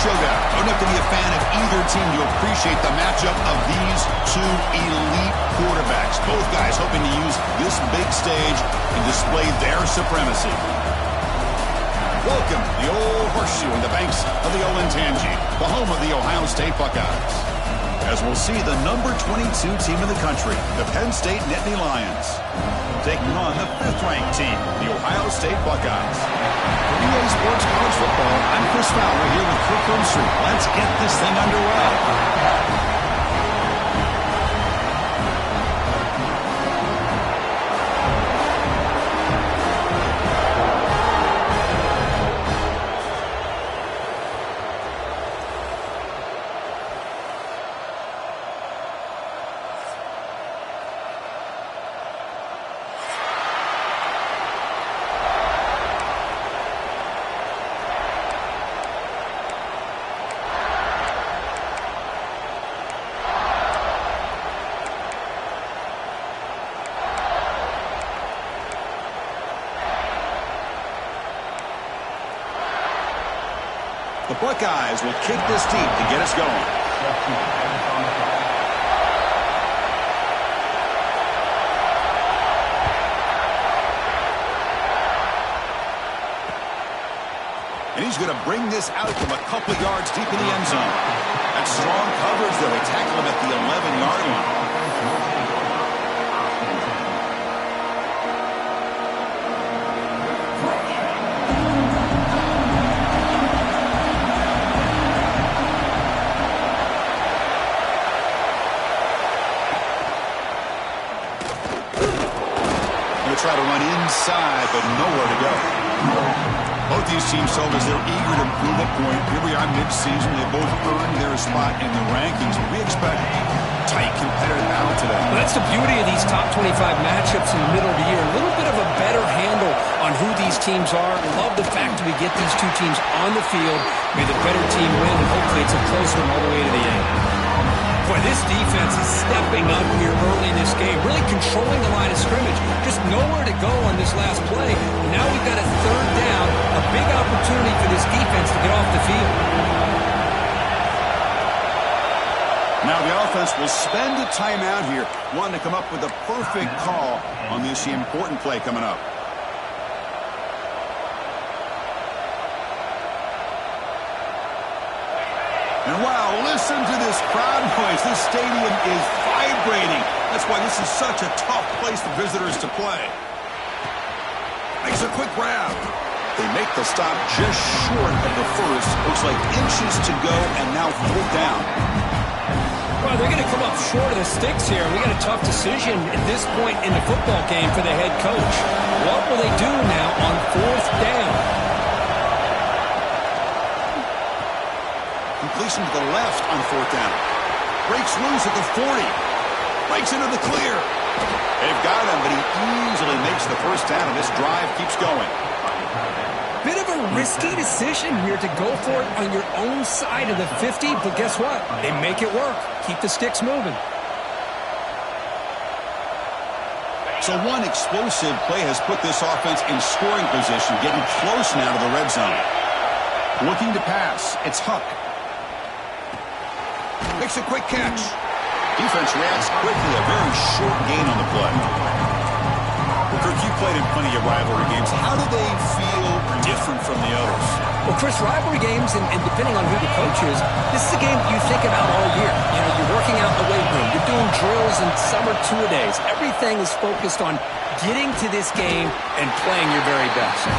showdown. Don't have to be a fan of either team to appreciate the matchup of these two elite quarterbacks. Both guys hoping to use this big stage and display their supremacy. Welcome to the old horseshoe on the banks of the Olentangy, the home of the Ohio State Buckeyes. As we'll see the number 22 team in the country, the Penn State Nittany Lions, taking on the 5th-ranked team, the Ohio State Buckeyes. For EA Sports College Football, I'm Chris Fowler here with Cookin. Let's get this thing underway. The Buckeyes will kick this deep to get us going. And he's going to bring this out from a couple yards deep in the end zone. That's strong coverage, though. They tackle him at the 11-yard line. Try to run inside, but nowhere to go. Both these teams told us they're eager to prove a point. Here we are mid-season. They both earned their spot in the rankings. We expect tight, competitive battle today. Well, that's the beauty of these top 25 matchups in the middle of the year. A little bit of a better handle on who these teams are. Love the fact that we get these two teams on the field. May the better team win, and hopefully it's a close one all the way to the end. Boy, this defense is stepping up here early in this game, really controlling the line of scrimmage. Just nowhere to go on this last play. And now we've got a 3rd down, a big opportunity for this defense to get off the field. Now the offense will spend a timeout here, wanting to come up with a perfect call on this important play coming up. And wow, listen to this crowd noise. This stadium is vibrating. That's why this is such a tough place for visitors to play. Makes a quick grab. They make the stop just short of the first. Looks like inches to go, and now 4th down. Well, they're going to come up short of the sticks here. We got a tough decision at this point in the football game for the head coach. What will they do now on 4th down? Completion to the left on 4th down. Breaks loose at the 40. Breaks into the clear. They've got him, but he easily makes the 1st down, and this drive keeps going. Bit of a risky decision here to go for it on your own side of the 50, but guess what? They make it work. Keep the sticks moving. So one explosive play has put this offense in scoring position, getting close now to the red zone. Looking to pass. It's Huck. Makes a quick catch. Defense reacts quickly. A very short gain on the play. Well, Kirk, you played in plenty of rivalry games. How do they feel different from the others? Well, Chris, rivalry games, and depending on who the coach is, this is a game you think about all year. You know, you're working out in the weight room. You're doing drills and summer two-a-days. Everything is focused on getting to this game and playing your very best.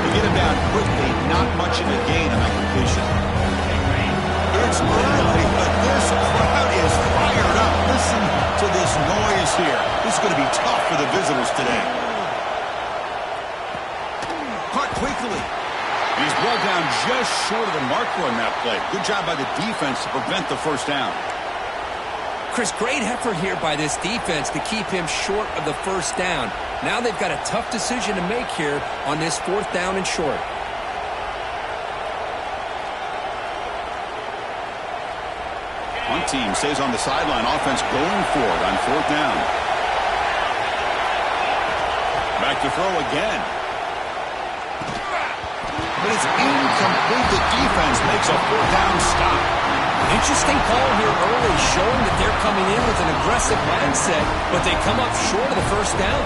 We get him down quickly. Not much of a gain on that completion. It's early, but this crowd is fired up. Listen to this noise here. This is going to be tough for the visitors today. Caught quickly. He's brought down just short of the marker on that play. Good job by the defense to prevent the 1st down. Chris, great effort here by this defense to keep him short of the 1st down. Now they've got a tough decision to make here on this 4th down and short. One team stays on the sideline. Offense going for it on 4th down. Back to throw again. but it's incomplete. The defense makes a fourth down stop. Interesting call here early, showing that they're coming in with an aggressive mindset, but they come up short of the first down.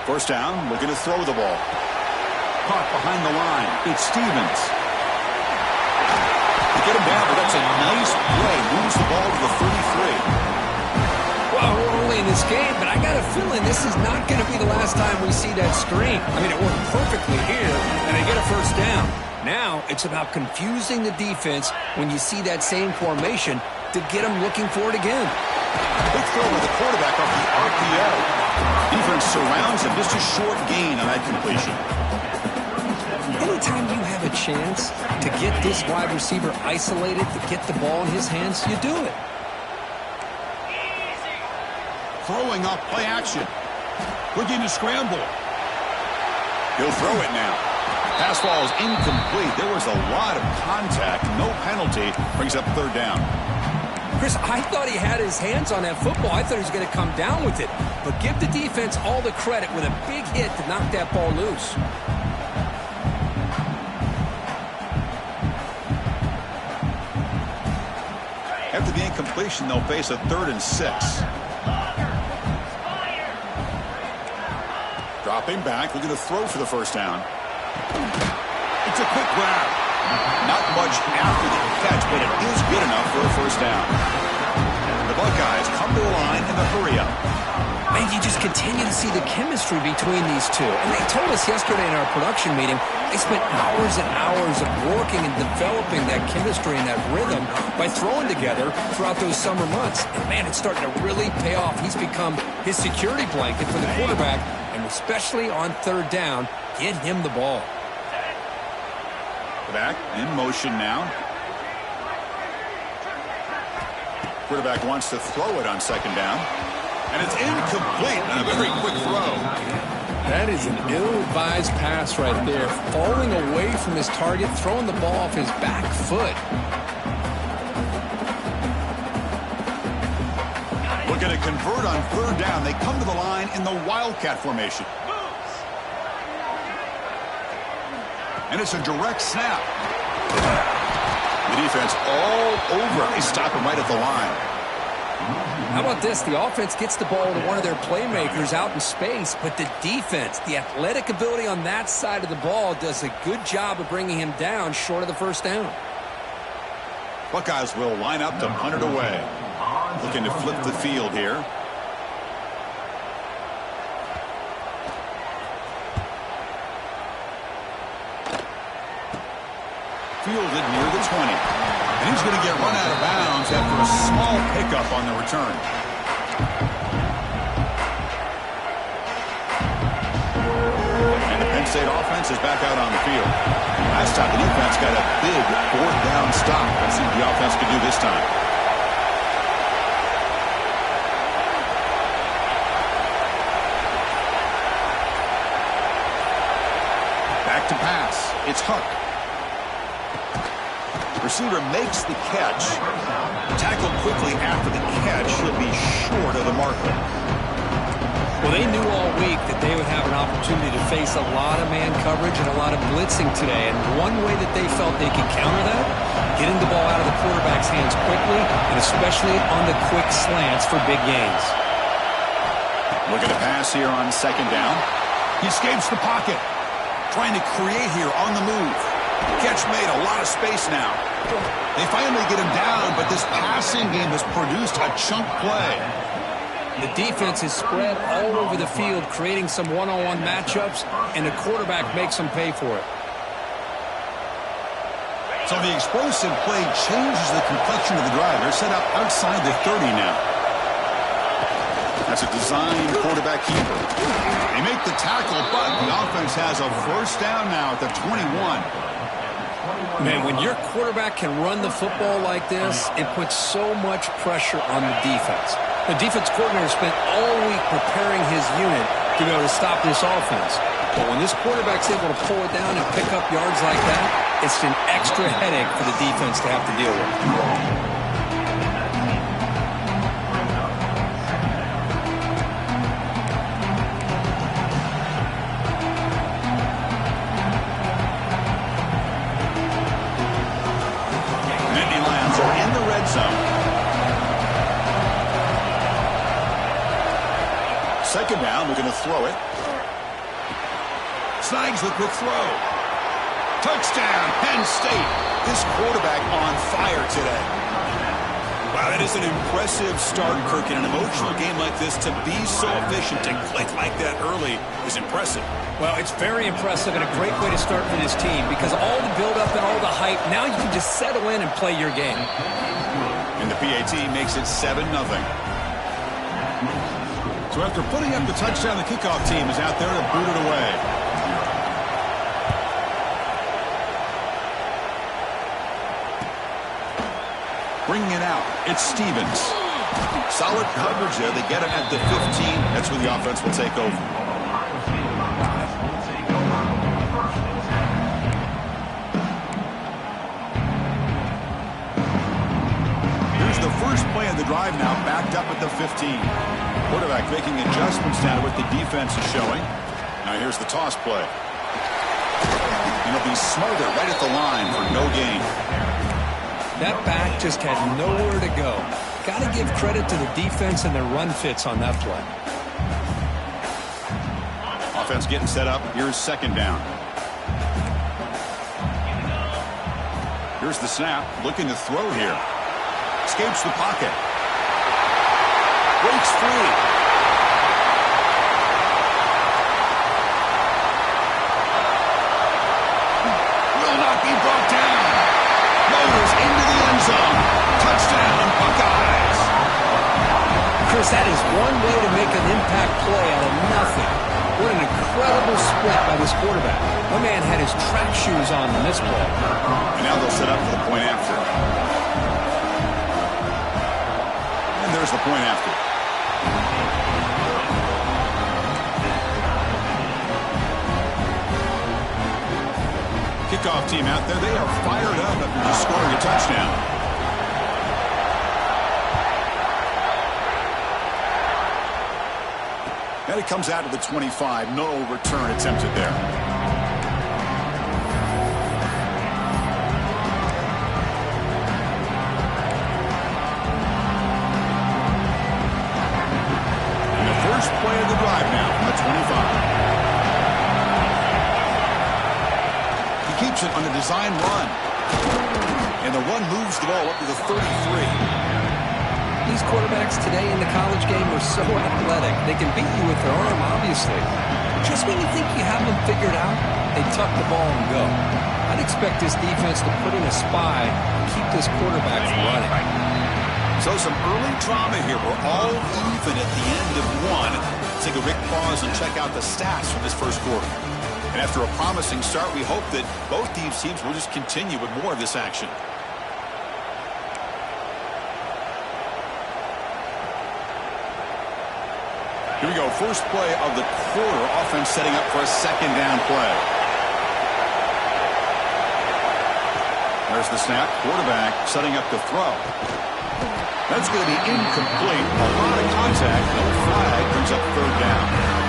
First down, looking to throw the ball. Caught behind the line. It's Stevens. To get him down, but that's a nice play. Moves the ball to the 33. Well, we're early in this game, but I got a feeling this is not going to be the last time we see that screen. I mean, it worked perfectly here, and they get a first down. Now, it's about confusing the defense when you see that same formation to get them looking for it again. Big throw with the quarterback off the RPO. Defense surrounds him. Just a short gain on that completion. Anytime you have a chance to get this wide receiver isolated, to get the ball in his hands, you do it. Throwing off play action. Looking to scramble. He'll throw it now. Pass ball is incomplete. There was a lot of contact. No penalty. Brings up third down. Chris, I thought he had his hands on that football. I thought he was going to come down with it. But give the defense all the credit with a big hit to knock that ball loose. After the incompletion, they'll face a 3rd and 6. Dropping back, looking to throw for the first down. It's a quick grab. Not much after the catch, but it is good enough for a first down. The Buckeyes come to the line in the hurry-up. Man, you just continue to see the chemistry between these two. And they told us yesterday in our production meeting, they spent hours and hours of working and developing that chemistry and that rhythm by throwing together throughout those summer months. And, man, it's starting to really pay off. He's become his security blanket for the quarterback, and especially on third down, get him the ball. Back in motion now. Quarterback wants to throw it on second down. And it's incomplete on a very quick throw. That is an ill-advised pass right there. Falling away from his target, throwing the ball off his back foot. Looking to convert on third down. They come to the line in the Wildcat formation. And it's a direct snap. The defense all over. They stop him right at the line. How about this? The offense gets the ball to one of their playmakers out in space, but the defense, the athletic ability on that side of the ball, does a good job of bringing him down short of the first down. Buckeyes will line up to punt it away. Looking to flip the field here. Fielded near the 20. And he's going to get run out of bounds after a small pickup on the return. And the Penn State offense is back out on the field. Last time the defense got a big fourth down stop. Let's see what the offense can do this time. Back to pass. It's Huck. Receiver makes the catch. Tackled quickly after the catch. He'll be short of the marker. Well, they knew all week that they would have an opportunity to face a lot of man coverage and a lot of blitzing today. And one way that they felt they could counter that, getting the ball out of the quarterback's hands quickly, and especially on the quick slants for big gains. Look at the pass here on second down. He escapes the pocket. Trying to create here on the move. Catch made, a lot of space now. They finally get him down, but this passing game has produced a chunk play. The defense is spread all over the field, creating some one-on-one matchups, and the quarterback makes them pay for it. So the explosive play changes the complexion of the drive. They're set up outside the 30 now. That's a designed quarterback keeper. They make the tackle, but the offense has a first down now at the 21. Man, when your quarterback can run the football like this, it puts so much pressure on the defense. The defense coordinator spent all week preparing his unit to be able to stop this offense. But when this quarterback's able to pull it down and pick up yards like that, it's an extra headache for the defense to have to deal with. Second down, we're going to throw it. Snags the quick throw. Touchdown, Penn State. This quarterback on fire today. Wow, that is an impressive start, Kirk. In an emotional game like this, to be so efficient and click like that early is impressive. Well, it's very impressive and a great way to start for this team because all the build-up and all the hype, now you can just settle in and play your game. And the PAT makes it 7-0. So after putting up the touchdown, the kickoff team is out there to boot it away. Bringing it out, it's Stevens. Solid coverage there. They get him at the 15. That's where the offense will take over. Here's the first play of the drive now, backed up at the 15. Quarterback making adjustments down to what the defense is showing. Now here's the toss play. And he'll be smothered right at the line for no gain. That back just had nowhere to go. Got to give credit to the defense and their run fits on that play. Offense getting set up. Here's second down. Here's the snap. Looking to throw here. Escapes the pocket. Breaks free. Will not be brought down. Motors into the end zone. Touchdown, Buckeyes. Chris, that is one way to make an impact play out of nothing. What an incredible split by this quarterback. My man had his track shoes on this play. And now they'll set up for the point after. And there's the point after. Kickoff team out there. They are fired up after just scoring a touchdown. Now he comes out to the 25. No return attempted there. And the first play of the drive now from the 25. Keeps it on a design run. And the run moves the ball up to the 33. These quarterbacks today in the college game are so athletic. They can beat you with their arm, obviously. Just when you think you have them figured out, they tuck the ball and go. I'd expect this defense to put in a spy and keep this quarterback from running. So some early drama here. We're all even at the end of one. Let's take a quick pause and check out the stats from this first quarter. And after a promising start, we hope that both these teams will just continue with more of this action. Here we go. First play of the quarter. Offense setting up for a second down play. There's the snap. Quarterback setting up to throw. That's going to be incomplete. A lot of contact. No flag. Brings up third down.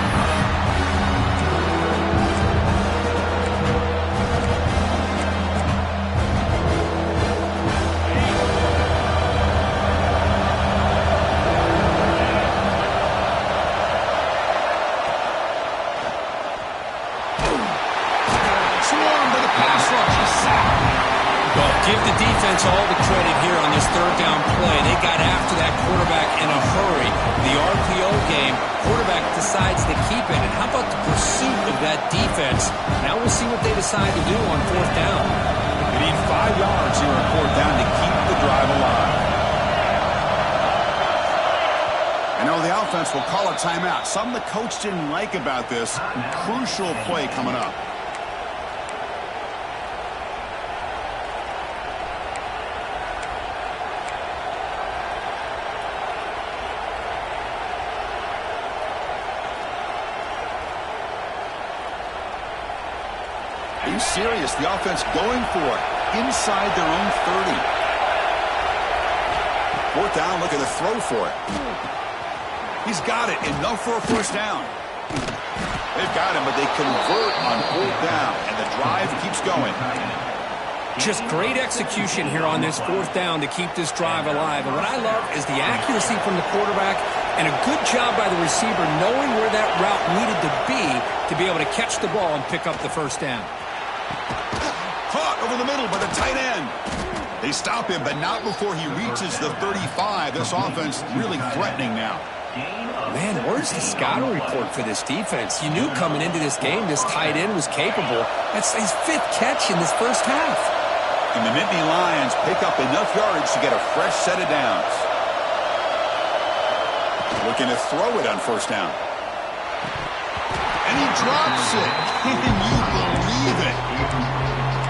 Give the defense all the credit here on this third down play. They got after that quarterback in a hurry. The RPO game, quarterback decides to keep it. And how about the pursuit of that defense? Now we'll see what they decide to do on fourth down. They need 5 yards here on fourth down to keep the drive alive. And now the offense will call a timeout. Something the coach didn't like about this. Crucial play coming up. Getting serious. The offense going for it inside their own 30. Fourth down, look at the throw for it. He's got it. Enough for a first down. They've got him, but they convert on fourth down, and the drive keeps going. Just great execution here on this fourth down to keep this drive alive. And what I love is the accuracy from the quarterback and a good job by the receiver knowing where that route needed to be able to catch the ball and pick up the first down. Caught over the middle by the tight end. They stop him, but not before he reaches the 35. This offense really threatening now. Man, where's the scouting report for this defense? You knew coming into this game this tight end was capable. That's his 5th catch in this first half. And the Nittany Lions pick up enough yards to get a fresh set of downs. Looking to throw it on first down. And he drops it. Can you believe it?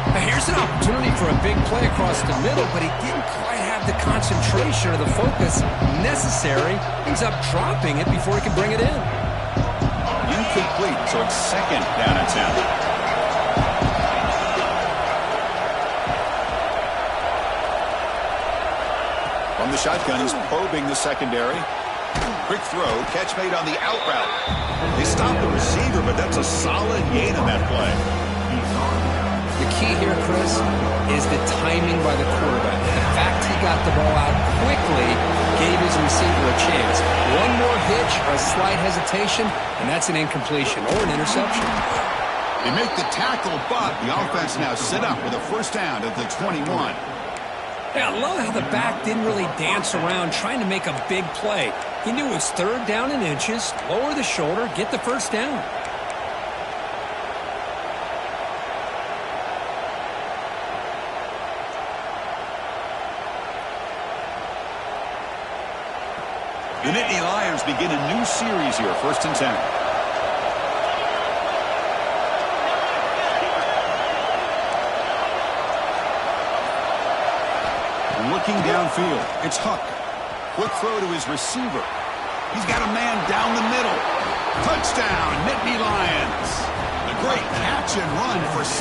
Now here's an opportunity for a big play across the middle, but he didn't quite have the concentration or the focus necessary. Ends up dropping it before he can bring it in. Incomplete, so it's second down and 10. From the shotgun, he's probing the secondary. Quick throw, catch made on the out route. They stop the receiver, but that's a solid gain on that play. The key here, Chris, is the timing by the quarterback. The fact he got the ball out quickly gave his receiver a chance. One more hitch or a slight hesitation, and that's an incompletion or an interception. They make the tackle, but the offense now sit up with a first down at the 21. Yeah, I love how the back didn't really dance around trying to make a big play. He knew it was third down and inches, lower the shoulder, get the first down. The Nittany Lions begin a new series here, 1st and 10. Looking downfield, it's Huck. Quick throw to his receiver. He's got a man down the middle. Touchdown, Nittany Lions. A great catch and run for 6.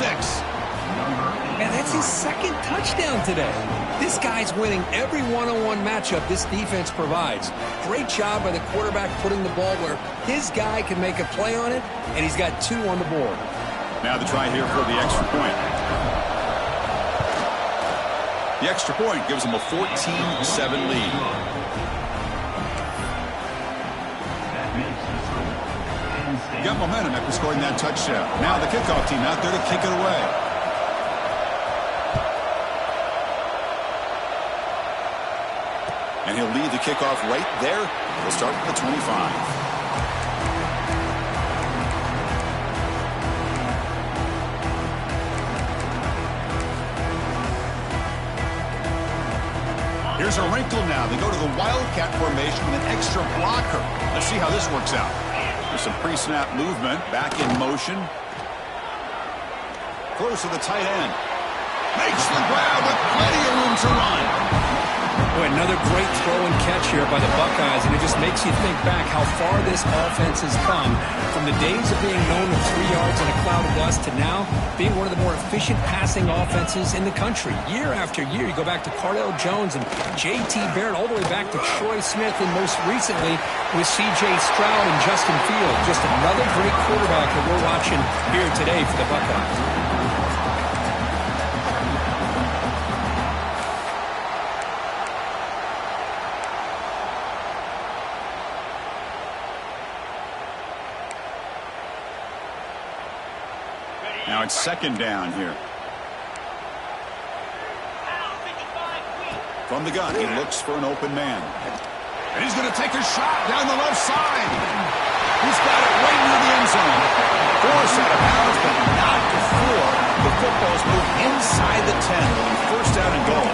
And that's his 2nd touchdown today. This guy's winning every one-on-one matchup this defense provides. Great job by the quarterback putting the ball where his guy can make a play on it, and he's got 2 on the board. Now the try here for the extra point. The extra point gives them a 14-7 lead. Got momentum after scoring that touchdown. Now the kickoff team out there to kick it away. And he'll lead the kickoff right there. We'll start at the 25. Here's a wrinkle now. They go to the Wildcat formation with an extra blocker. Let's see how this works out. There's some pre-snap movement. Back in motion. Close to the tight end. Makes the grab with plenty of room to run. Boy, another great throw and catch here by the Buckeyes, and it just makes you think back how far this offense has come from the days of being known with 3 yards and a cloud of dust to now being one of the more efficient passing offenses in the country. Year after year, you go back to Cardell Jones and J.T. Barrett, all the way back to Troy Smith, and most recently with C.J. Stroud and Justin Fields. Just another great quarterback that we're watching here today for the Buckeyes. Now it's 2nd down here. From the gun, he looks for an open man. And he's going to take a shot down the left side. He's got it right near the end zone. Force out of bounds, but not before the football's moved inside the 10. First down and goal.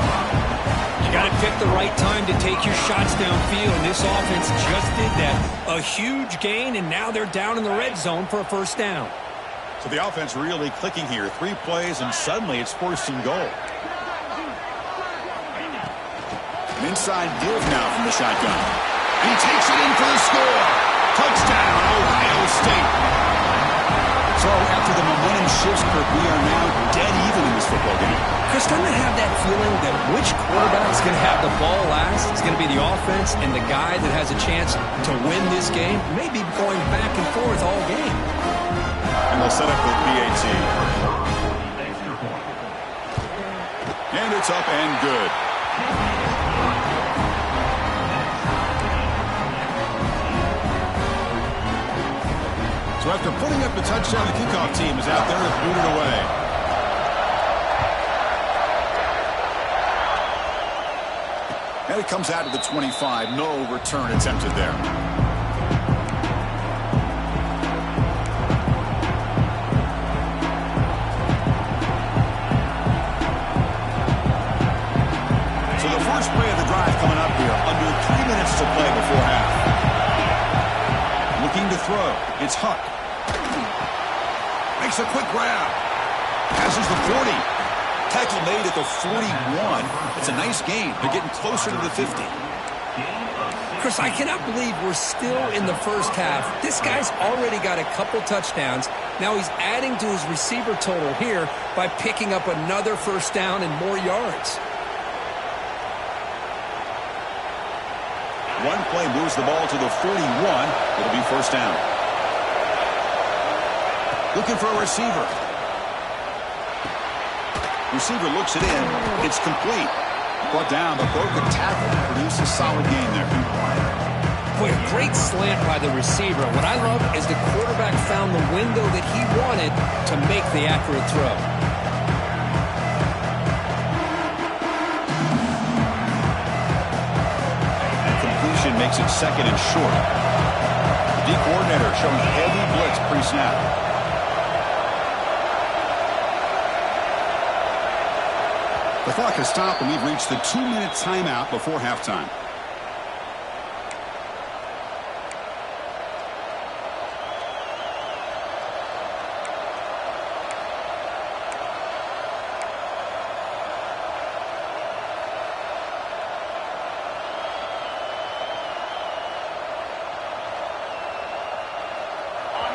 You got to pick the right time to take your shots downfield, and this offense just did that. A huge gain, and now they're down in the red zone for a first down. So the offense really clicking here. 3 plays, and suddenly it's 1st and goal. An inside give now from the shotgun. And he takes it in for the score. Touchdown, Ohio State. So after the momentum shifts, Kirk, we are now dead even in this football game. Chris, don't I have that feeling that which quarterback is going to have the ball last? It's going to be the offense, and the guy that has a chance to win this game may be going back and forth all game. And they'll set up with BAT. And it's up and good. So after putting up the touchdown, the kickoff team is out there to boot it away. And it comes out to the 25. No return attempted there. So the first play of the drive coming up here. Under 3 minutes to play before half. Looking to throw. It's Huck. Makes a quick grab. Passes the 40. Tackle made at the 41. It's a nice gain. They're getting closer to the 50. Chris, I cannot believe we're still in the first half. This guy's already got a couple touchdowns. Now he's adding to his receiver total here by picking up another first down and more yards. One play moves the ball to the 41. It'll be first down. Looking for a receiver. Receiver looks it in. It's complete. Brought down, but broken tackle. Produced a solid gain there. Boy, a great slant by the receiver. What I love is the quarterback found the window that he wanted to make the accurate throw. Completion makes it second and short. The D coordinator showing heavy blitz pre-snap. The clock has stopped, and we've reached the 2-minute timeout before halftime.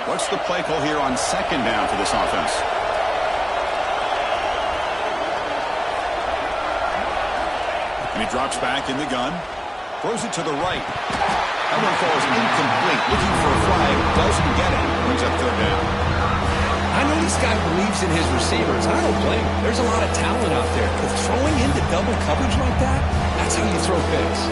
What's the play call here on second down for this offense? And he drops back in the gun. Throws it to the right. That one falls incomplete. Looking for a flag. Doesn't get it. Brings up third down. I know this guy believes in his receivers. I don't blame him. There's a lot of talent out there. But throwing into double coverage like that, that's how you throw picks.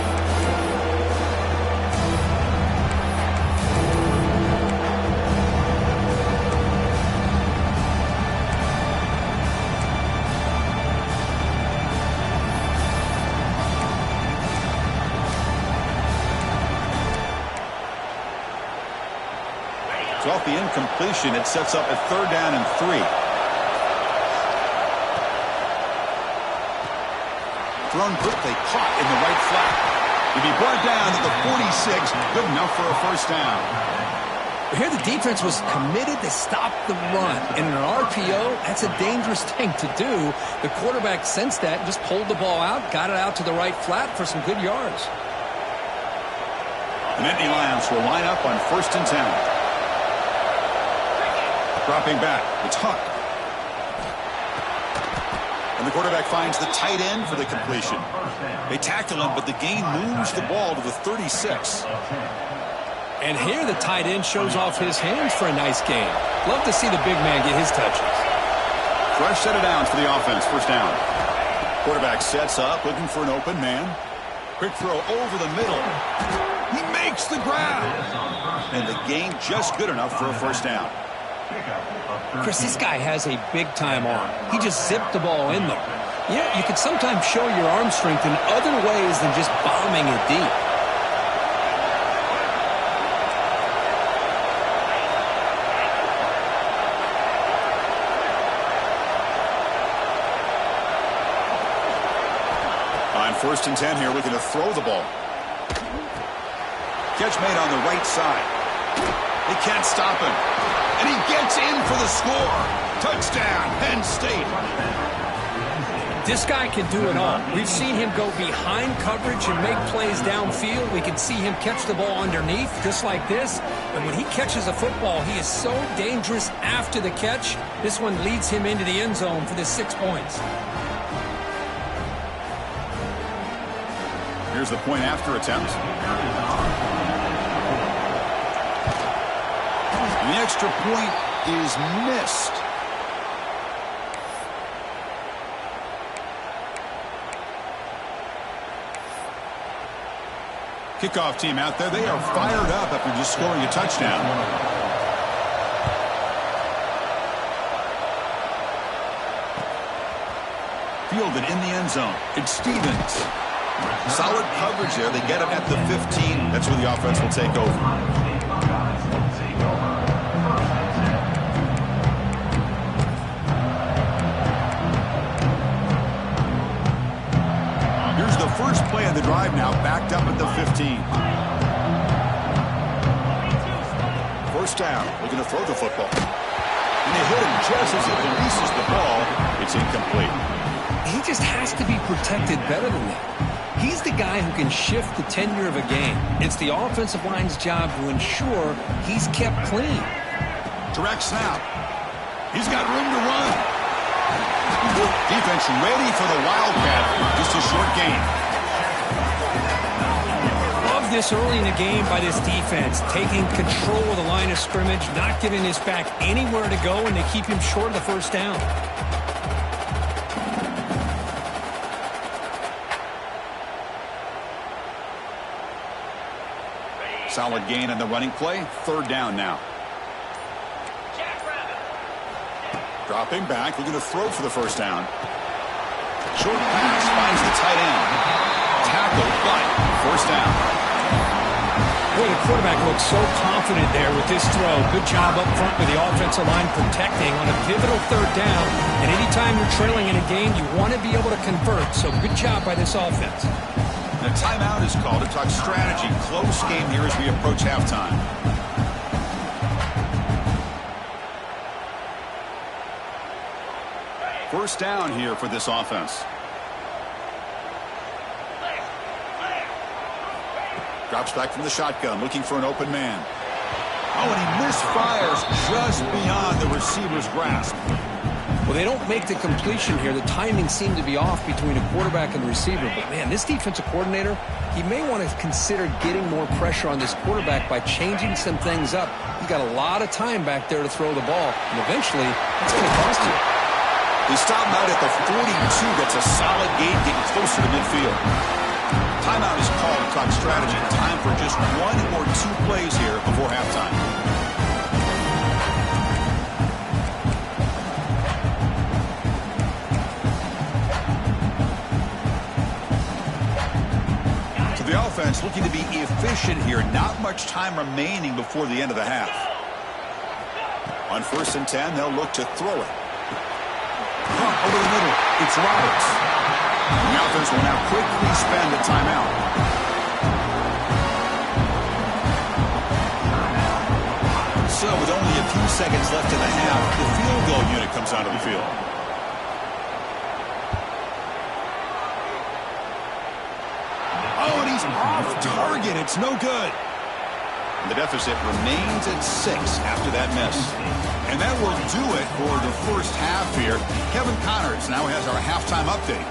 Off the incompletion, it sets up a third down and 3. Thrown quickly, caught in the right flat. He'll be brought down at the 46, good enough for a first down. Here the defense was committed to stop the run. In an RPO, that's a dangerous thing to do. The quarterback sensed that and just pulled the ball out, got it out to the right flat for some good yards. The Nittany Lions will line up on 1st and 10. Dropping back, it's Huck. And the quarterback finds the tight end for the completion. They tackle him, but the gain moves the ball to the 36. And here the tight end shows off his hands for a nice gain. Love to see the big man get his touches. Fresh set of downs for the offense, first down. Quarterback sets up, looking for an open man. Quick throw over the middle. He makes the grab. And the gain just good enough for a first down. Chris, this guy has a big-time arm. He just zipped the ball in there. Yeah, you could sometimes show your arm strength in other ways than just bombing it deep. On 1st and 10 here, looking to throw the ball. Catch made on the right side. They can't stop him. And he gets in for the score. Touchdown, Penn State. This guy can do it all. We've seen him go behind coverage and make plays downfield. We can see him catch the ball underneath, just like this. And when he catches a football, he is so dangerous after the catch. This one leads him into the end zone for the 6 points. Here's the point after attempt. And the extra point is missed. Kickoff team out there. They are fired up after just scoring a touchdown. Fielded in the end zone. It's Stevens. Solid coverage there. They get him at the 15. That's where the offense will take over. Here's the first play of the drive now, backed up at the 15. First down, looking to throw the football. And they hit him just as he releases the ball. It's incomplete. He just has to be protected better than that. He's the guy who can shift the tenure of a game. It's the offensive line's job to ensure he's kept clean. Direct snap. He's got room to run. Defense ready for the Wildcat. Just a short gain. Love this early in the game by this defense, taking control of the line of scrimmage, not giving this back anywhere to go, and they keep him short of the first down. Solid gain on the running play. Third down now. Dropping back, looking to throw for the first down. Short pass finds the tight end. Tackled, but first down. Boy, the quarterback looks so confident there with this throw. Good job up front with the offensive line protecting on a pivotal third down. And anytime you're trailing in a game, you want to be able to convert. So good job by this offense. A timeout is called to talk strategy. Close game here as we approach halftime. First down here for this offense. Drops back from the shotgun, looking for an open man. Oh, and he misfires just beyond the receiver's grasp. Well, they don't make the completion here. The timing seemed to be off between a quarterback and the receiver. But, man, this defensive coordinator, he may want to consider getting more pressure on this quarterback by changing some things up. He's got a lot of time back there to throw the ball. And eventually, it's going to cost you. They stop him out at the 42. That's a solid gain, getting closer to midfield. Timeout is called to talk strategy. Time for just one or two plays here before halftime. The offense looking to be efficient here. Not much time remaining before the end of the half. On 1st and 10, they'll look to throw it. Over the middle, it's Roberts. The offense will now quickly spend a timeout. So with only a few seconds left in the half, the field goal unit comes onto the field. Off target. It's no good. And the deficit remains at 6 after that miss. And that will do it for the first half here. Kevin Connors now has our halftime update.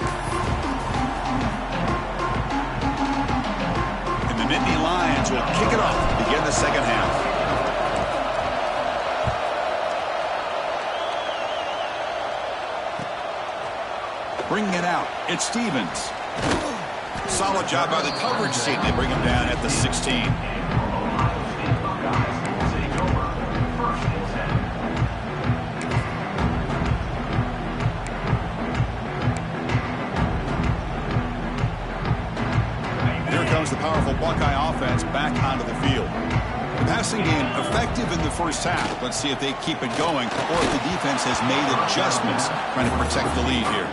And the Nittany Lions will kick it off to begin the second half. Bringing it out, it's Stevens. Solid job by the coverage team. They bring him down at the 16. Here comes the powerful Buckeye offense back onto the field. The passing game effective in the first half. Let's see if they keep it going or if the defense has made adjustments trying to protect the lead here.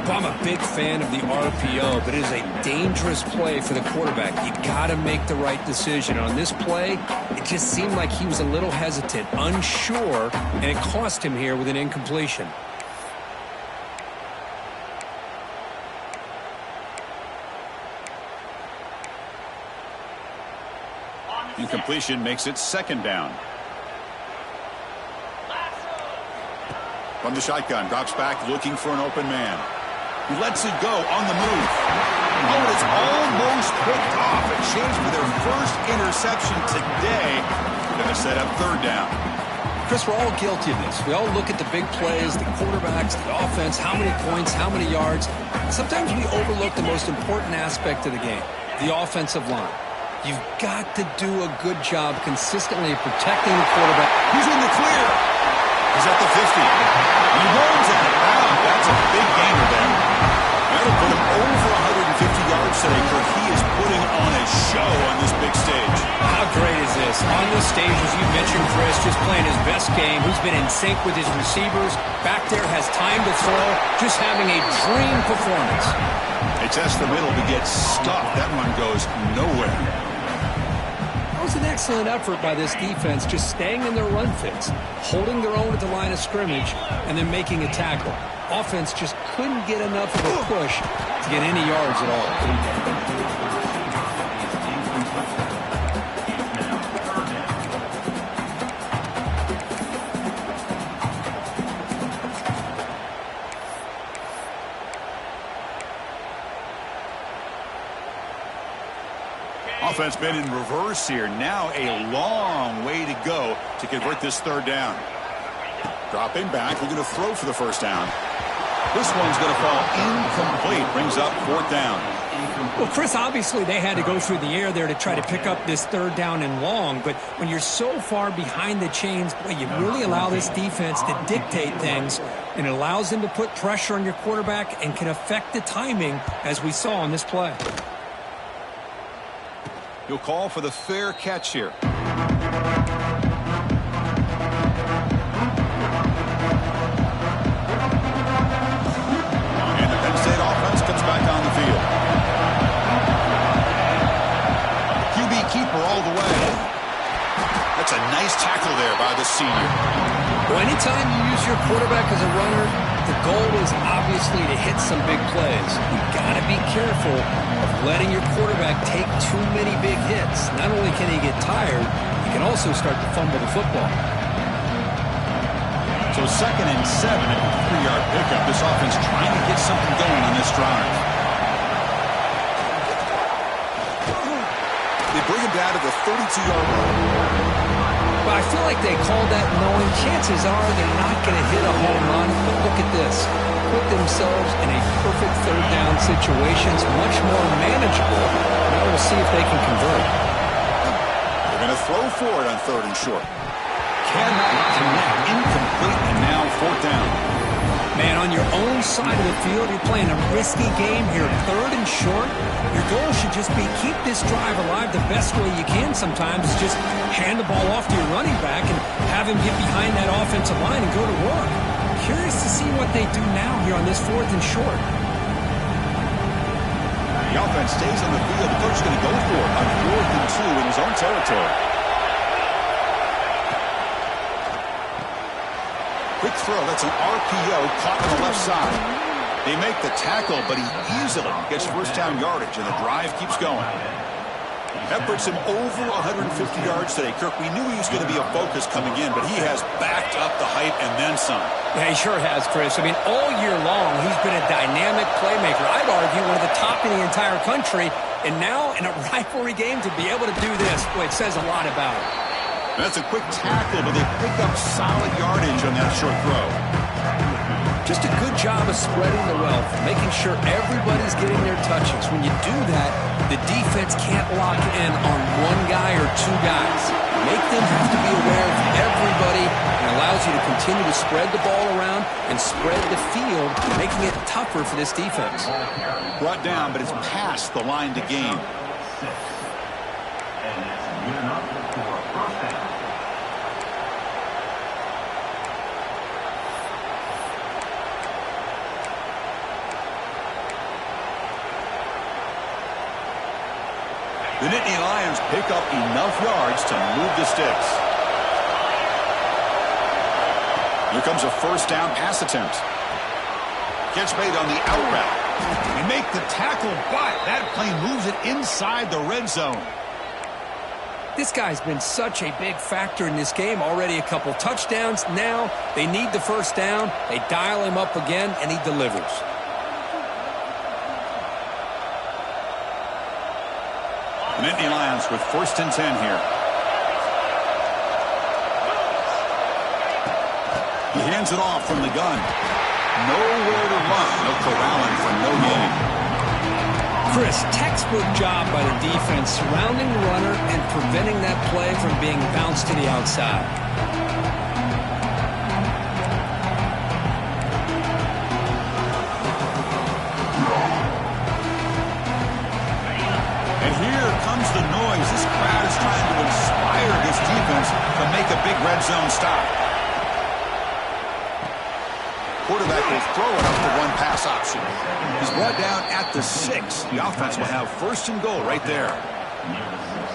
I'm a big fan of the RPO, but it is a dangerous play for the quarterback. You got to make the right decision. On this play, it just seemed like he was a little hesitant, unsure, and it cost him here with an incompletion. Incompletion makes it second down. From the shotgun, drops back looking for an open man. He lets it go on the move. Oh, and it's almost picked off. A chance for their first interception today. Going to set up third down. Chris, we're all guilty of this. We all look at the big plays, the quarterbacks, the offense, how many points, how many yards. Sometimes we overlook the most important aspect of the game, the offensive line. You've got to do a good job consistently protecting the quarterback. He's in the clear. He's at the 50. He runs it. Wow, that's a big gainer there. That'll put him over 150 yards today, Kirk. He is putting on a show on this big stage. How great is this? On this stage, as you mentioned, Chris, just playing his best game. He's been in sync with his receivers. Back there, has time to throw. Just having a dream performance. They test the middle to get stuck. That one goes nowhere. That was an excellent effort by this defense, just staying in their run fits, holding their own at the line of scrimmage, and then making a tackle. Offense just couldn't get enough of a push to get any yards at all. Offense been in reverse here. Now a long way to go to convert this third down. Dropping back, looking to throw for the first down. This one's going to fall incomplete. Brings up fourth down. Well, Chris, obviously they had to go through the air there to try to pick up this third down and long. But when you're so far behind the chains, boy, you really allow this defense to dictate things. And it allows them to put pressure on your quarterback and can affect the timing, as we saw on this play. You'll call for the fair catch here. And the Penn State offense comes back on the field. QB keeper all the way. That's a nice tackle there by the senior. Well, anytime you use your quarterback as a runner, the goal is obviously to hit some big plays. You've got to be careful of letting your quarterback take too many big hits. Not only can he get tired, he can also start to fumble the football. So 2nd and 7 at the 3-yard pickup. This offense trying to get something going on this drive. They bring him down to the 32-yard line. But I feel like they called that knowing chances are they're not going to hit a home run. But look at this. Put themselves in a perfect third down situation. It's much more manageable. Now we'll see if they can convert. They're going to throw for it on 3rd and short. Cannot connect. Incomplete, and now 4th down. Man, on your own side of the field, you're playing a risky game here. 3rd and short. Your goal should just be keep this drive alive the best way you can sometimes. Is just hand the ball off to your running back and have him get behind that offensive line and go to work. Curious to see what they do now here on this 4th and short. The offense stays on the field. The coach is going to go for it on 4th and 2 in his own territory. Quick throw. That's an RPO caught on the left side. They make the tackle, but he easily gets first down yardage, and the drive keeps going. That puts him over 150 yards today. Kirk, we knew he was going to be a focus coming in, but he has backed up the hype and then some. Yeah, he sure has, Chris. I mean, all year long, he's been a dynamic playmaker. I'd argue one of the top in the entire country. And now, in a rivalry game, to be able to do this, boy, it says a lot about him. That's a quick tackle, but they pick up solid yardage on that short throw. Just a good job of spreading the wealth, making sure everybody's getting their touches. When you do that, the defense can't lock in on one guy or two guys. Make them have to be aware of everybody, and allows you to continue to spread the ball around and spread the field, making it tougher for this defense. Brought down, but it's past the line to gain. The Nittany Lions pick up enough yards to move the sticks. Here comes a first down pass attempt. Gets made on the out route. They make the tackle, but that play moves it inside the red zone. This guy's been such a big factor in this game. Already a couple touchdowns. Now they need the first down. They dial him up again, and he delivers. The Nittany Lions with 1st and 10 here. He hands it off from the gun. Nowhere to run. No corralling for no gain. Chris, textbook job by the defense surrounding the runner and preventing that play from being bounced to the outside. And here comes the noise. This crowd is trying to inspire this defense to make a big red zone stop. Quarterback will throw it up to one pass option. He's brought down at the 6. The offense will have 1st and goal right there.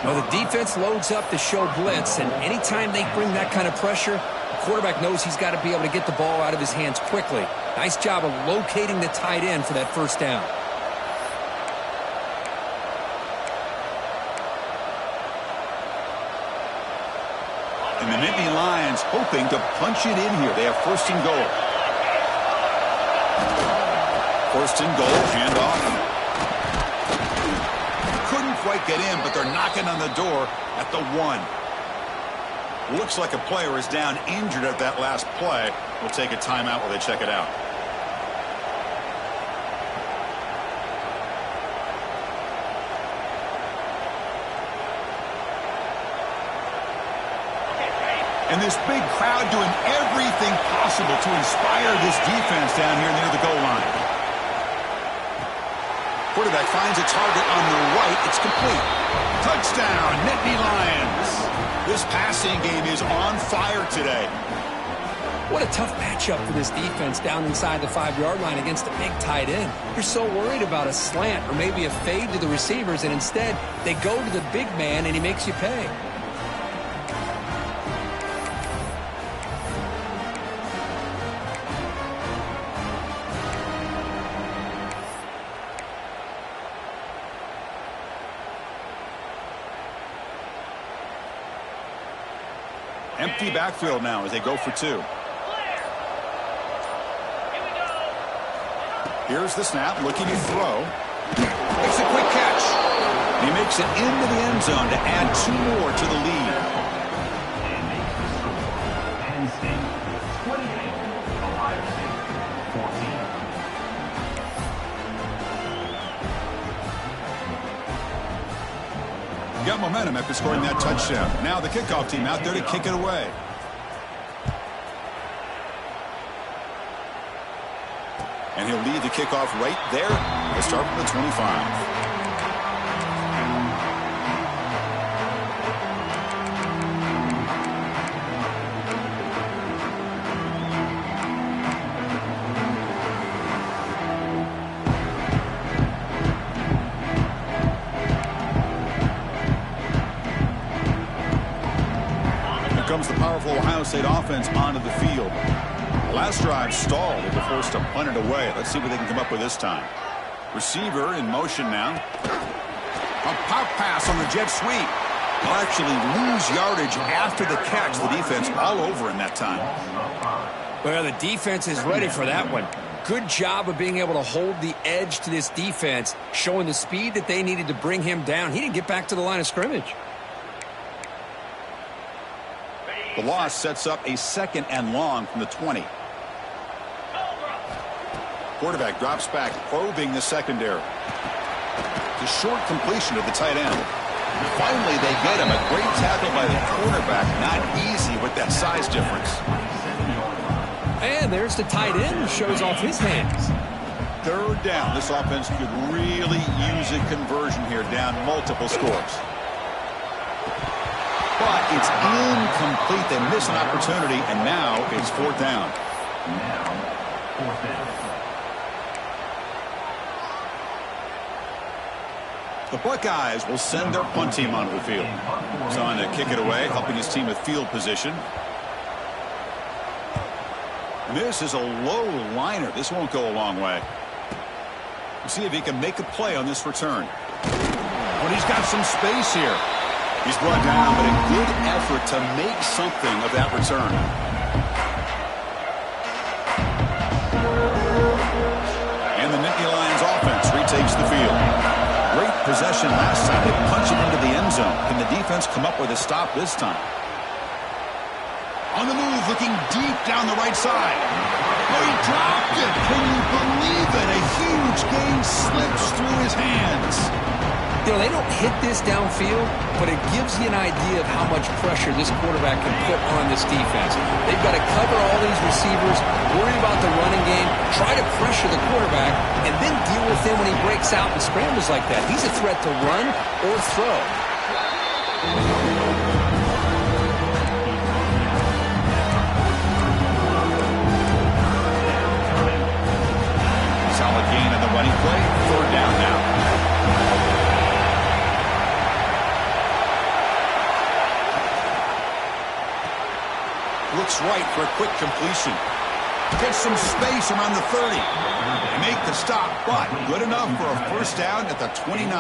Well, the defense loads up to show blitz, and anytime they bring that kind of pressure, the quarterback knows he's got to be able to get the ball out of his hands quickly. Nice job of locating the tight end for that first down. And the Nittany Lions hoping to punch it in here. They have 1st and goal. 1st and goal, handoff. Couldn't quite get in, but they're knocking on the door at the 1. Looks like a player is down injured at that last play. We'll take a timeout while they check it out. And this big crowd doing everything possible to inspire this defense down here near the goal line. Quarterback finds a target on the right. It's complete. Touchdown, Nittany Lions. This passing game is on fire today. What a tough matchup for this defense down inside the 5-yard line against a big tight end. You're so worried about a slant or maybe a fade to the receivers, and instead they go to the big man and he makes you pay. Empty backfield now as they go for 2. Here's the snap, looking to throw. Makes a quick catch. He makes it into the end zone to add 2 more to the lead. Got momentum after scoring that touchdown. Now the kickoff team out there to kick it away. And he'll lead the kickoff right there. They'll start from the 25. Comes the powerful Ohio State offense onto the field. The last drive stalled. They were forced to punt it away. Let's see what they can come up with this time. Receiver in motion now. A pop pass on the jet sweep. They'll actually lose yardage after the catch. The defense all over in that time. Well, the defense is ready for that one. Good job of being able to hold the edge to this defense, showing the speed that they needed to bring him down. He didn't get back to the line of scrimmage. The loss sets up a 2nd and long from the 20. Quarterback drops back, probing the secondary. The short completion of the tight end. Finally, they get him. A great tackle by the quarterback. Not easy with that size difference. And there's the tight end who shows off his hands. 3rd down. This offense could really use a conversion here, down multiple scores. But it's incomplete. They miss an opportunity, and now it's 4th down. The Buckeyes will send their punt team onto the field. He's on to kick it away, helping his team with field position. And this is a low liner. This won't go a long way. We'll see if he can make a play on this return. But he's got some space here. He's brought down, but a good effort to make something of that return. And the Nittany Lions offense retakes the field. Great possession last time. They punch it into the end zone. Can the defense come up with a stop this time? On the move, looking deep down the right side. Oh, he dropped it. Can you believe it? A huge gain slips through his hands. You know, they don't hit this downfield, but it gives you an idea of how much pressure this quarterback can put on this defense. They've got to cover all these receivers, worry about the running game, try to pressure the quarterback, and then deal with him when he breaks out and scrambles like that. He's a threat to run or throw. Solid gain in the running play. Third down now. Looks right for a quick completion. Gets some space around the 30. Make the stop, but good enough for a first down at the 29.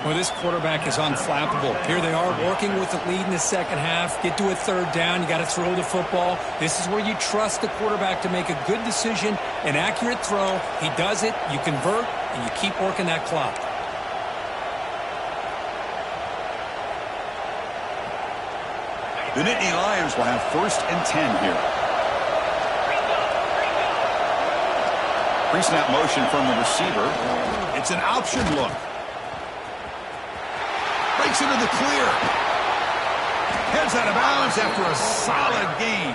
Well, this quarterback is unflappable. Here they are working with the lead in the second half. Get to a third down. You got to throw the football. This is where you trust the quarterback to make a good decision, an accurate throw. He does it, you convert, and you keep working that clock. The Nittany Lions will have 1st and 10 here. Pre-snap motion from the receiver. It's an option look. Breaks into the clear. Heads out of bounds after a solid gain.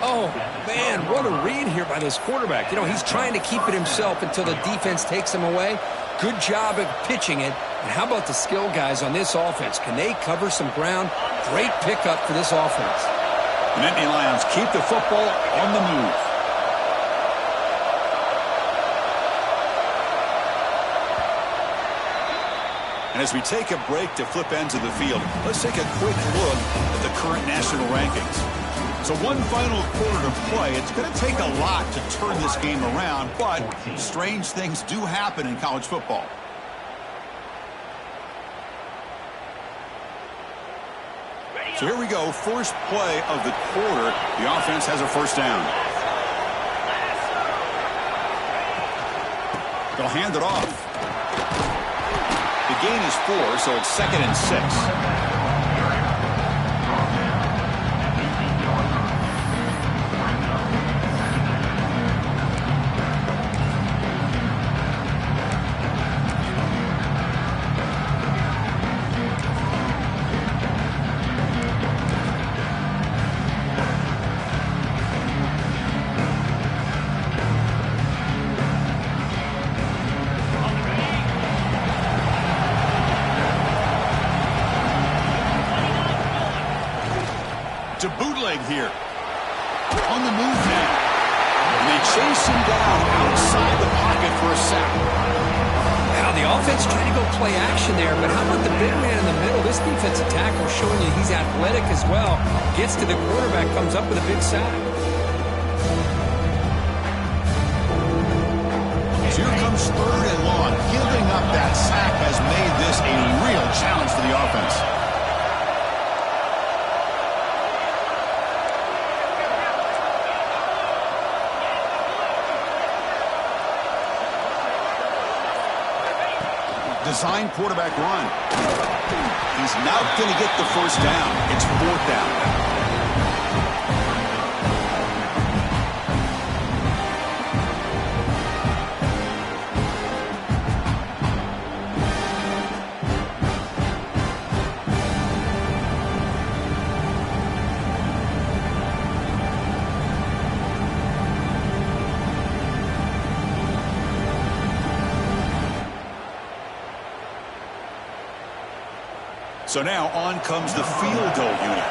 Oh, man, what a read here by this quarterback. You know, he's trying to keep it himself until the defense takes him away. Good job at pitching it. And how about the skill guys on this offense? Can they cover some ground? Great pickup for this offense. The Nittany Lions keep the football on the move. And as we take a break to flip ends of the field, let's take a quick look at the current national rankings. So one final quarter to play. It's going to take a lot to turn this game around, but strange things do happen in college football. So here we go, first play of the quarter. The offense has a first down. They'll hand it off. The gain is 4, so it's 2nd and 6. To bootleg here. On the move now. And they chase him down outside the pocket for a sack. Now the offense trying to go play action there, but how about the big man in the middle? This defensive tackle showing you he's athletic as well. Gets to the quarterback, comes up with a big sack. So here comes 3rd and long. Giving up that sack has made this a real challenge for the offense. Design quarterback run. He's not going to get the first down. It's 4th down. So now on comes the field goal unit.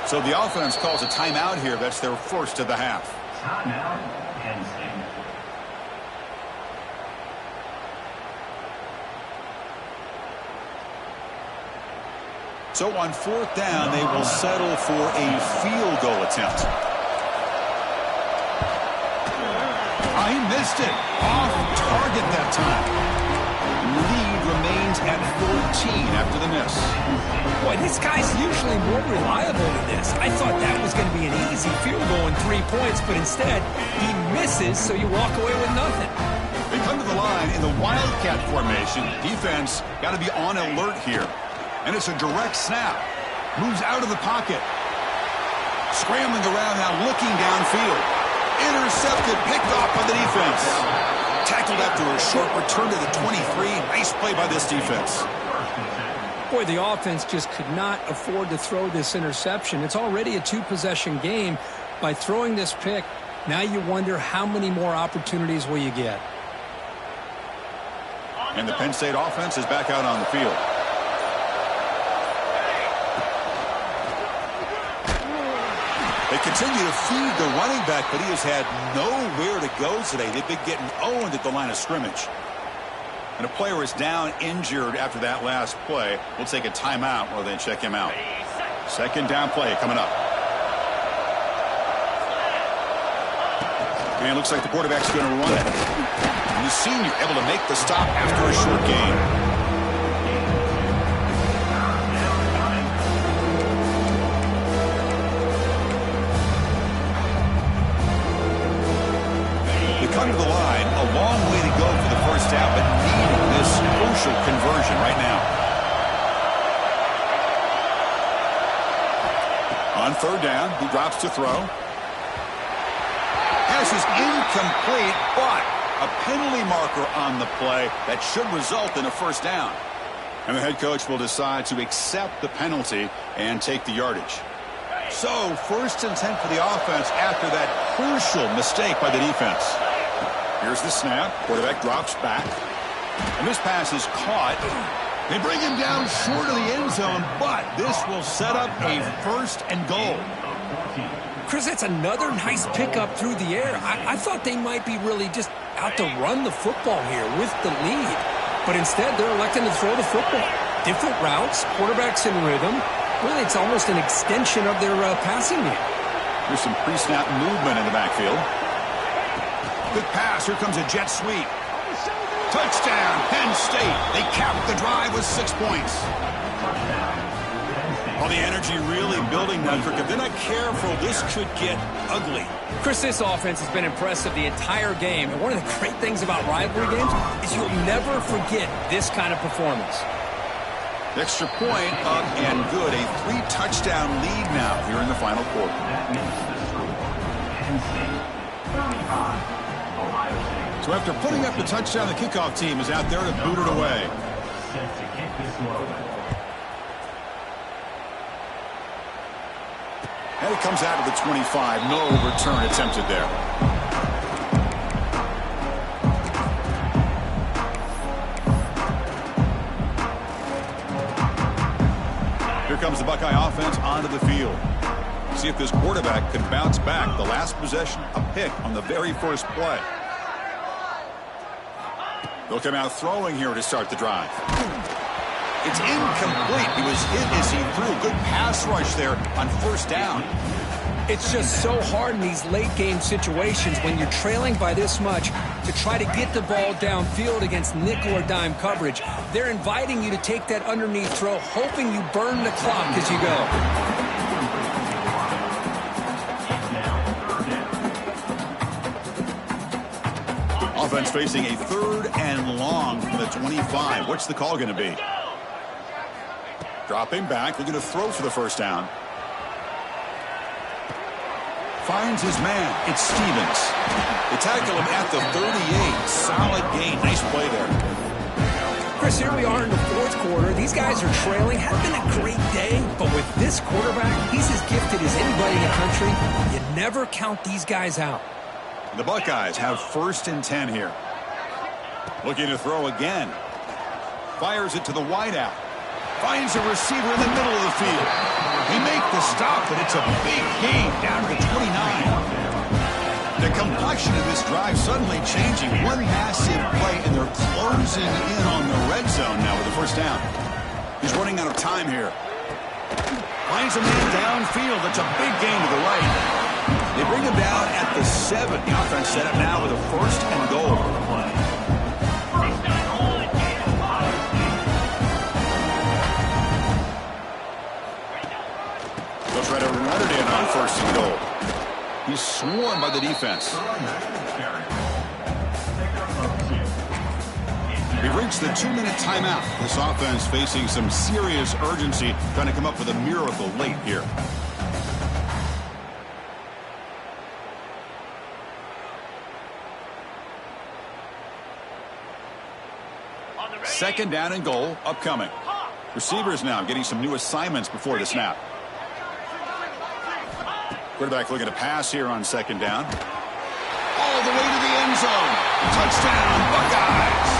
So the offense calls a timeout here. That's their first of the half. So on 4th down, they will settle for a field goal attempt. He missed it. Off target that time. Lead remains at after the miss. Boy, this guy's usually more reliable than this. I thought that was going to be an easy field goal and 3 points, but instead, he misses, so you walk away with nothing. They come to the line in the Wildcat formation. Defense got to be on alert here. And it's a direct snap. Moves out of the pocket. Scrambling around now, looking downfield. Intercepted, picked off by the defense. Tackled after a short return to the 23. Nice play by this defense. Boy, the offense just could not afford to throw this interception. It's already a 2-possession game. By throwing this pick, now you wonder how many more opportunities will you get. And the Penn State offense is back out on the field. They continue to feed the running back, but he has had nowhere to go today. They've been getting owned at the line of scrimmage. And a player is down injured after that last play. We'll take a timeout while they check him out. Second down play coming up. And it looks like the quarterback's going to run it. And the senior able to make the stop after a short gain. They come to the line, a long way to go for the first down, but needing this crucial conversion right now. On third down, he drops to throw. Pass is incomplete, but a penalty marker on the play that should result in a first down. And the head coach will decide to accept the penalty and take the yardage. So, first and 10 for the offense after that crucial mistake by the defense. Here's the snap. Quarterback drops back. And this pass is caught. They bring him down short of the end zone, but this will set up a first and goal. Chris, that's another nice pickup through the air. I thought they might be really just out to run the football here with the lead. But instead, they're electing to throw the football. Different routes, quarterbacks in rhythm. Really, it's almost an extension of their passing game. There's some pre-snap movement in the backfield. Good pass. Here comes a jet sweep. Touchdown, Penn State. They capped the drive with 6 points. All the energy really building now, Kirk. If they're not careful, this could get ugly. Chris, this offense has been impressive the entire game. And one of the great things about rivalry games is you'll never forget this kind of performance. The extra point up and good. A 3-touchdown lead now here in the final quarter. So after putting up the touchdown, the kickoff team is out there to boot it away. And it comes out of the 25. No return attempted there. Here comes the Buckeye offense onto the field. See if this quarterback can bounce back. The last possession, a pick on the very first play. They'll come out throwing here to start the drive. It's incomplete. He was hit as he threw. Good pass rush there on first down. It's just so hard in these late-game situations when you're trailing by this much to try to get the ball downfield against nickel or dime coverage. They're inviting you to take that underneath throw, hoping you burn the clock as you go. Offense facing a third and long from the 25. What's the call going to be? Dropping back, looking to throw for the first down. Finds his man. It's Stevens. They tackle him at the 38. Solid gain. Nice play there. Chris, here we are in the fourth quarter. These guys are trailing. Hasn't been a great day, but with this quarterback, he's as gifted as anybody in the country. You never count these guys out. The Buckeyes have first and 10 here. Looking to throw again. Fires it to the wideout. Finds a receiver in the middle of the field. They make the stop, but it's a big gain down to the 29. The complexion of this drive suddenly changing. One massive play, and they're closing in on the red zone now with the first down. He's running out of time here. Finds a man downfield. It's a big gain to the right. They bring him down at the 7. The offense set up now with a first and goal. formed by the defense. We've reached the 2-minute timeout. This offense facing some serious urgency, trying to come up with a miracle late here. Second down and goal upcoming. Receivers now getting some new assignments before the snap. Quarterback looking to pass here on second down. All the way to the end zone. Touchdown, Buckeyes.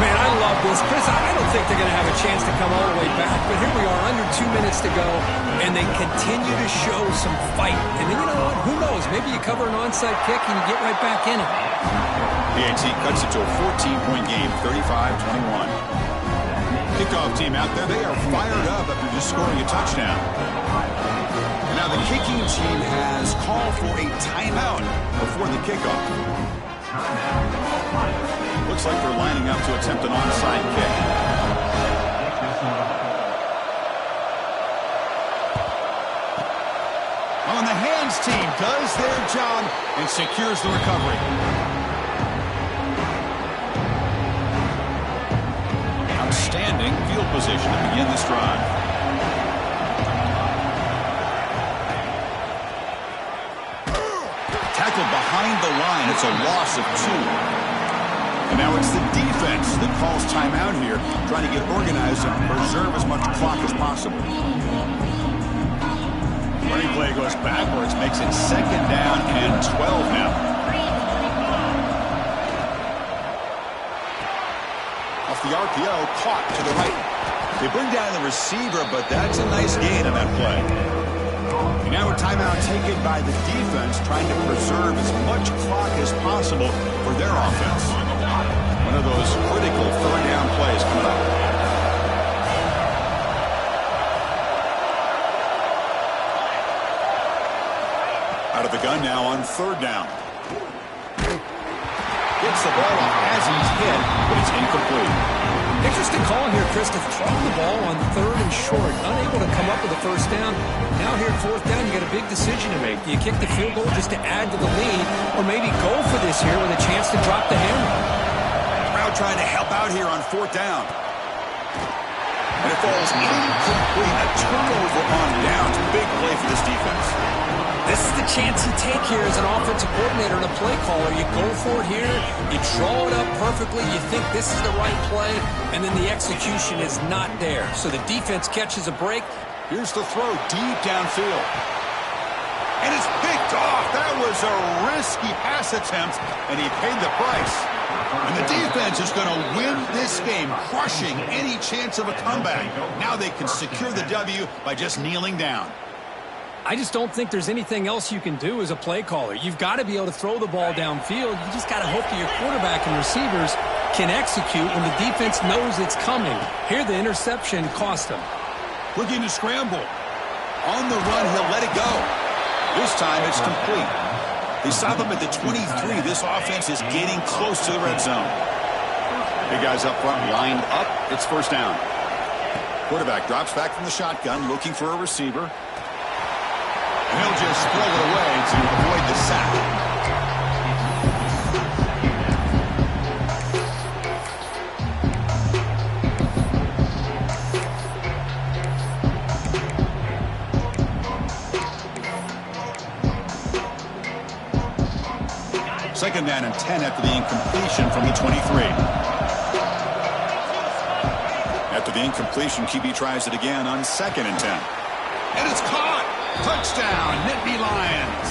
Man, I love this. Chris, I don't think they're going to have a chance to come all the way back, but here we are, under 2 minutes to go, and they continue to show some fight. And then, you know what? Who knows? Maybe you cover an onside kick and you get right back in it. PAT cuts it to a 14-point game, 35-21. Kickoff team out there, they are fired up after just scoring a touchdown. And now the kicking team has called for a timeout before the kickoff. Looks like they're lining up to attempt an onside kick. On the hands team does their job and secures the recovery. Outstanding field position to begin this drive. Tackled behind the line. It's a loss of 2. And now it's the defense that calls timeout here, trying to get organized and preserve as much clock as possible. Running play goes backwards, makes it second down and 12 now. Off the RPO, caught to the right. They bring down the receiver, but that's a nice gain on that play. And now a timeout taken by the defense, trying to preserve as much clock as possible for their offense. One of those critical third down plays coming up. Out of the gun now on third down. Gets the ball off as he's hit, but it's incomplete. Interesting call here, Chris, to throw the ball on third and short. Unable to come up with a first down. Now here at fourth down, you got a big decision to make. Do you kick the field goal just to add to the lead, or maybe go for this here with a chance to drop the hammer? Trying to help out here on fourth down. And it falls incomplete. A turnover on downs. Big play for this defense. This is the chance you take here as an offensive coordinator and a play caller. You go for it here. You draw it up perfectly. You think this is the right play, and then the execution is not there. So the defense catches a break. Here's the throw deep downfield. And it's picked off. That was a risky pass attempt, and he paid the price. And the defense is going to win this game, crushing any chance of a comeback. Now they can secure the W by just kneeling down. I just don't think there's anything else you can do as a play caller. You've got to be able to throw the ball downfield. You just got to hope that your quarterback and receivers can execute when the defense knows it's coming. Here, the interception cost him. Looking to scramble. On the run, he'll let it go. This time, it's complete. They stop him at the 23. This offense is getting close to the red zone. Big guys up front lined up. It's first down. Quarterback drops back from the shotgun, looking for a receiver. And he'll just throw it away to avoid the sack. Second down and 10 after the incompletion from the 23. After the incompletion, QB tries it again on second and 10. And it's caught! Touchdown, Nittany Lions!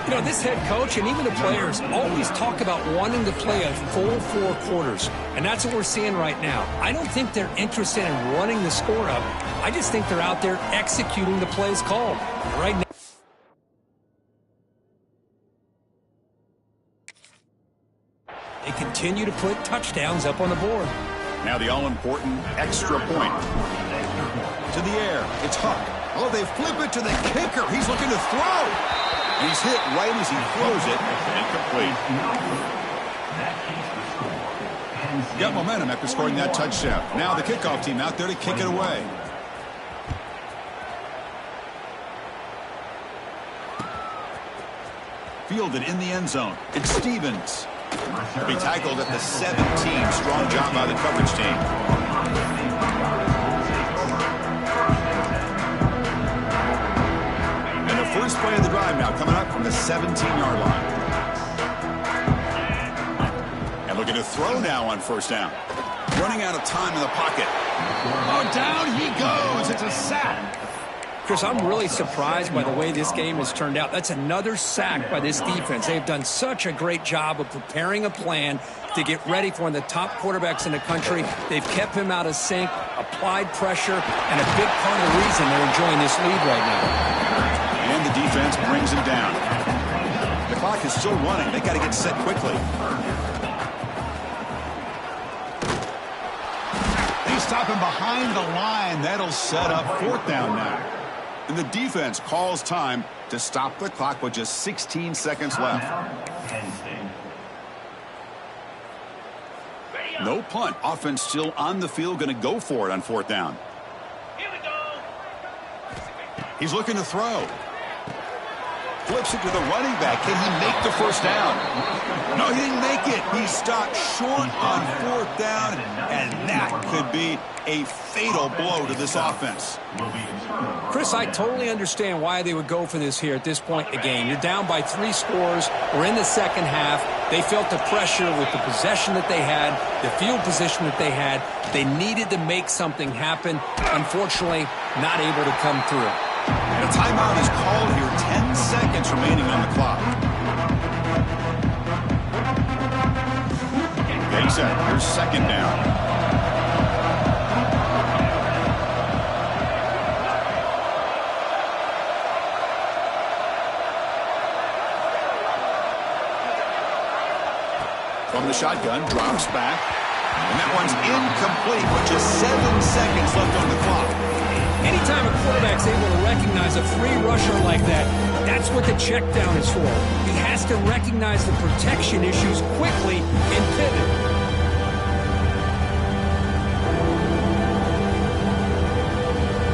You know, this head coach and even the players always talk about wanting to play a full 4 quarters. And that's what we're seeing right now. I don't think they're interested in running the score up. I just think they're out there executing the plays called. Right now. They continue to put touchdowns up on the board. Now the all-important extra point. To the air. It's Huck. Oh, they flip it to the kicker. He's looking to throw. And he's hit right as he throws it. Incomplete. Got momentum after scoring that touchdown. Now the kickoff team out there to kick it away. fielded in the end zone. It's Stevens. He'll be tackled at the 17. Strong job by the coverage team. And the first play of the drive now coming up from the 17-yard line. And looking to throw now on first down. Running out of time in the pocket. Oh, down he goes. It's a sack. Chris, I'm really surprised by the way this game has turned out. That's another sack by this defense. They've done such a great job of preparing a plan to get ready for one of the top quarterbacks in the country. They've kept him out of sync, applied pressure, and a big part of the reason they're enjoying this lead right now. And the defense brings him down. The clock is still running. They got to get set quickly. They stop him behind the line. That'll set up fourth down now. And the defense calls time to stop the clock with just 16 seconds left. No punt. Offense still on the field, going to go for it on fourth down. Here we go. He's looking to throw. Flips it to the running back. Can he make the first down? No, he didn't make it. He stopped short on fourth down, and that could be a fatal blow to this offense. Chris, I totally understand why they would go for this here at this point in the game. You're down by 3 scores. We're in the second half. They felt the pressure with the possession that they had, the field position that they had. They needed to make something happen. Unfortunately, not able to come through. And a timeout is called here. 10 seconds remaining on the clock. Getting set. Here's second down. From the shotgun, drops back. And that one's incomplete with just 7 seconds left on the clock. Anytime a quarterback's able to recognize a free rusher like that, that's what the check down is for. He has to recognize the protection issues quickly and pivot.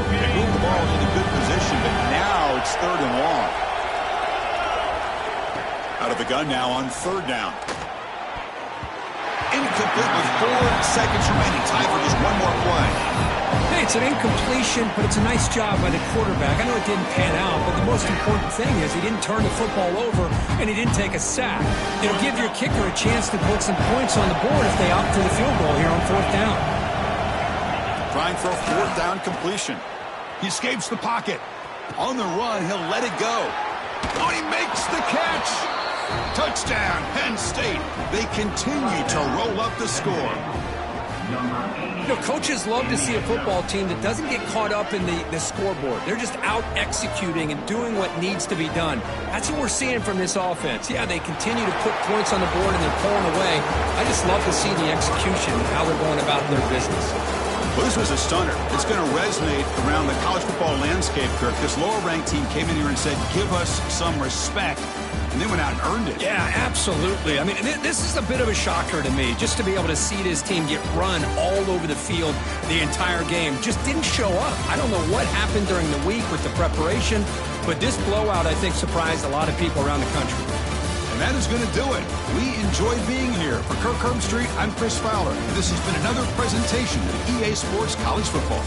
They move the ball into good position, but now it's third and long. Out of the gun now on third down. Incomplete with 4 seconds remaining. Time for just one more play. Hey, it's an incompletion, but it's a nice job by the quarterback. I know it didn't pan out, but the most important thing is he didn't turn the football over and he didn't take a sack. It'll give your kicker a chance to put some points on the board if they opt for the field goal here on fourth down. Trying for a fourth down completion. He escapes the pocket. On the run, he'll let it go. Oh, he makes the catch. Touchdown, Penn State. They continue to roll up the score. You know, coaches love to see a football team that doesn't get caught up in the scoreboard. They're just out executing and doing what needs to be done. That's what we're seeing from this offense. Yeah, they continue to put points on the board and they're pulling away. I just love to see the execution and how they're going about their business. Well, this was a stunner. It's going to resonate around the college football landscape, Kirk. This lower-ranked team came in here and said, give us some respect. And they went out and earned it. Yeah, absolutely. I mean, this is a bit of a shocker to me, just to be able to see this team get run all over the field the entire game. Just didn't show up. I don't know what happened during the week with the preparation, but this blowout, I think, surprised a lot of people around the country. And that is going to do it. We enjoyed being here. For Kirk Herbstreit, I'm Chris Fowler. And this has been another presentation of EA Sports College Football.